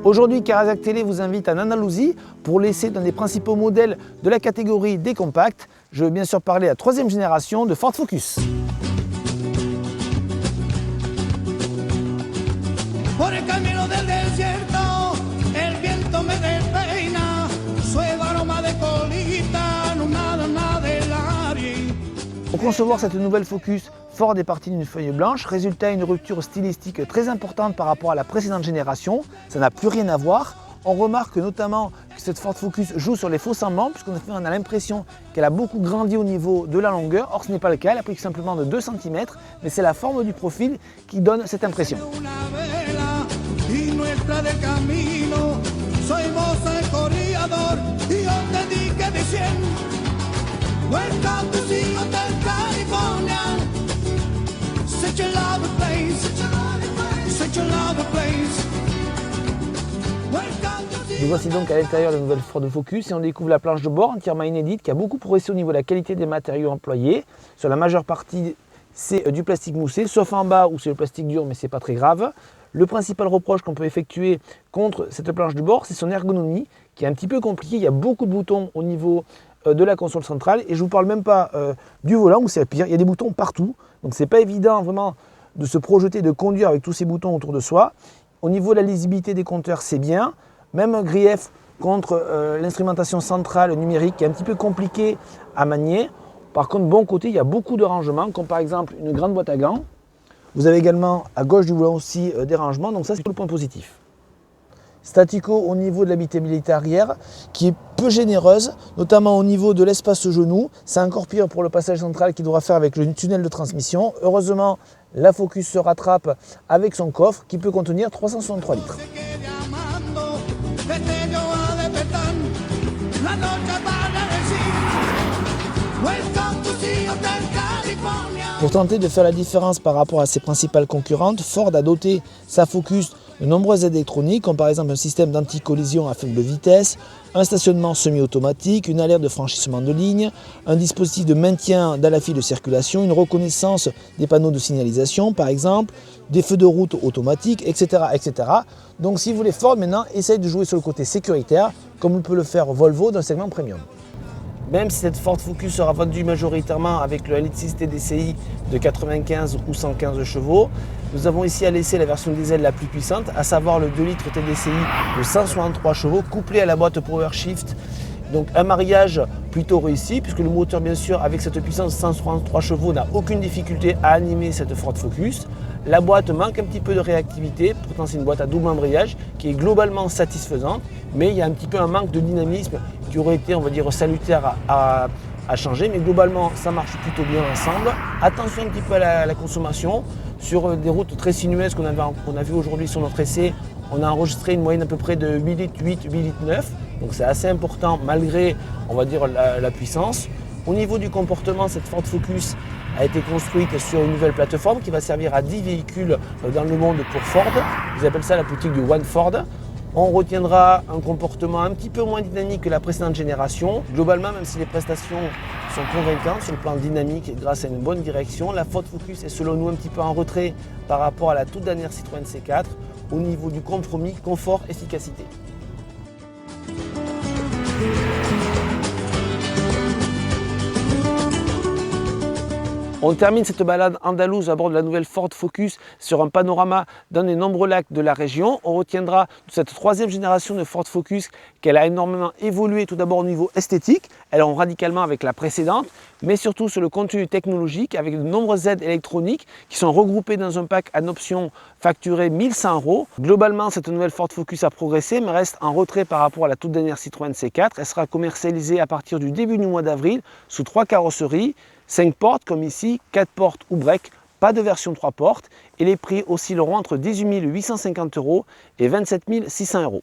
Aujourd'hui, Carazac Télé vous invite en Andalousie pour l'essai d'un des principaux modèles de la catégorie des compacts. Je veux bien sûr parler de la troisième génération de Ford Focus. Pour concevoir cette nouvelle Focus, Ford est parti d'une feuille blanche, résultat une rupture stylistique très importante par rapport à la précédente génération. Ça n'a plus rien à voir. On remarque notamment que cette Ford Focus joue sur les faux semblants, puisqu'on a l'impression qu'elle a beaucoup grandi au niveau de la longueur. Or ce n'est pas le cas, elle a pris simplement de 2 cm, mais c'est la forme du profil qui donne cette impression. Nous voici donc à l'intérieur de la nouvelle Ford Focus et on découvre la planche de bord entièrement inédite qui a beaucoup progressé au niveau de la qualité des matériaux employés. Sur la majeure partie, c'est du plastique moussé, sauf en bas où c'est le plastique dur, mais c'est pas très grave. Le principal reproche qu'on peut effectuer contre cette planche de bord, c'est son ergonomie qui est un petit peu compliquée. Il y a beaucoup de boutons au niveau de la console centrale et je ne vous parle même pas du volant où c'est pire, il y a des boutons partout. Donc c'est pas évident vraiment de se projeter, de conduire avec tous ces boutons autour de soi. Au niveau de la lisibilité des compteurs, c'est bien. Même un grief contre l'instrumentation centrale numérique qui est un petit peu compliqué à manier. Par contre, bon côté, il y a beaucoup de rangements, comme par exemple une grande boîte à gants. Vous avez également à gauche du volant aussi des rangements, donc ça c'est le point positif. Statico au niveau de l'habitabilité arrière qui est peu généreuse, notamment au niveau de l'espace genou. C'est encore pire pour le passage central qu'il devra faire avec le tunnel de transmission. Heureusement, la Focus se rattrape avec son coffre qui peut contenir 363 litres. Pour tenter de faire la différence par rapport à ses principales concurrentes, Ford a doté sa Focus de nombreuses aides électroniques, comme par exemple un système d'anti-collision à faible vitesse, un stationnement semi-automatique, une alerte de franchissement de ligne, un dispositif de maintien dans la file de circulation, une reconnaissance des panneaux de signalisation par exemple, des feux de route automatiques, etc., etc. Donc si vous voulez, Ford maintenant essaye de jouer sur le côté sécuritaire, comme peut le faire Volvo dans le segment premium. Même si cette Ford Focus sera vendue majoritairement avec le 1,6 litre TDCi de 95 ou 115 chevaux, nous avons ici à l'essai la version diesel la plus puissante, à savoir le 2 litres TDCi de 163 chevaux couplé à la boîte PowerShift. Donc un mariage plutôt réussi puisque le moteur bien sûr avec cette puissance de 163 chevaux n'a aucune difficulté à animer cette Ford Focus. La boîte manque un petit peu de réactivité, pourtant c'est une boîte à double embrayage qui est globalement satisfaisante, mais il y a un petit peu un manque de dynamisme qui aurait été, on va dire, salutaire à changer, mais globalement ça marche plutôt bien ensemble. Attention un petit peu à la consommation, sur des routes très sinueuses qu'on a vu aujourd'hui sur notre essai, on a enregistré une moyenne à peu près de 8 litres 8, 8 litres 9, donc c'est assez important malgré, on va dire, la puissance. Au niveau du comportement, cette Ford Focus a été construite sur une nouvelle plateforme qui va servir à 10 véhicules dans le monde pour Ford. Ils appellent ça la politique du One Ford. On retiendra un comportement un petit peu moins dynamique que la précédente génération. Globalement, même si les prestations sont convaincantes sur le plan dynamique grâce à une bonne direction, la Ford Focus est selon nous un petit peu en retrait par rapport à la toute dernière Citroën C4 au niveau du compromis confort-efficacité. On termine cette balade andalouse à bord de la nouvelle Ford Focus sur un panorama d'un des nombreux lacs de la région. On retiendra de cette troisième génération de Ford Focus qu'elle a énormément évolué tout d'abord au niveau esthétique, elle rompt radicalement avec la précédente, mais surtout sur le contenu technologique avec de nombreuses aides électroniques qui sont regroupées dans un pack à option facturé 1 100 €. Globalement, cette nouvelle Ford Focus a progressé mais reste en retrait par rapport à la toute dernière Citroën C4. Elle sera commercialisée à partir du début du mois d'avril sous 3 carrosseries. 5 portes comme ici, 4 portes ou break, pas de version 3 portes et les prix oscilleront entre 18 850 € et 27 600 €.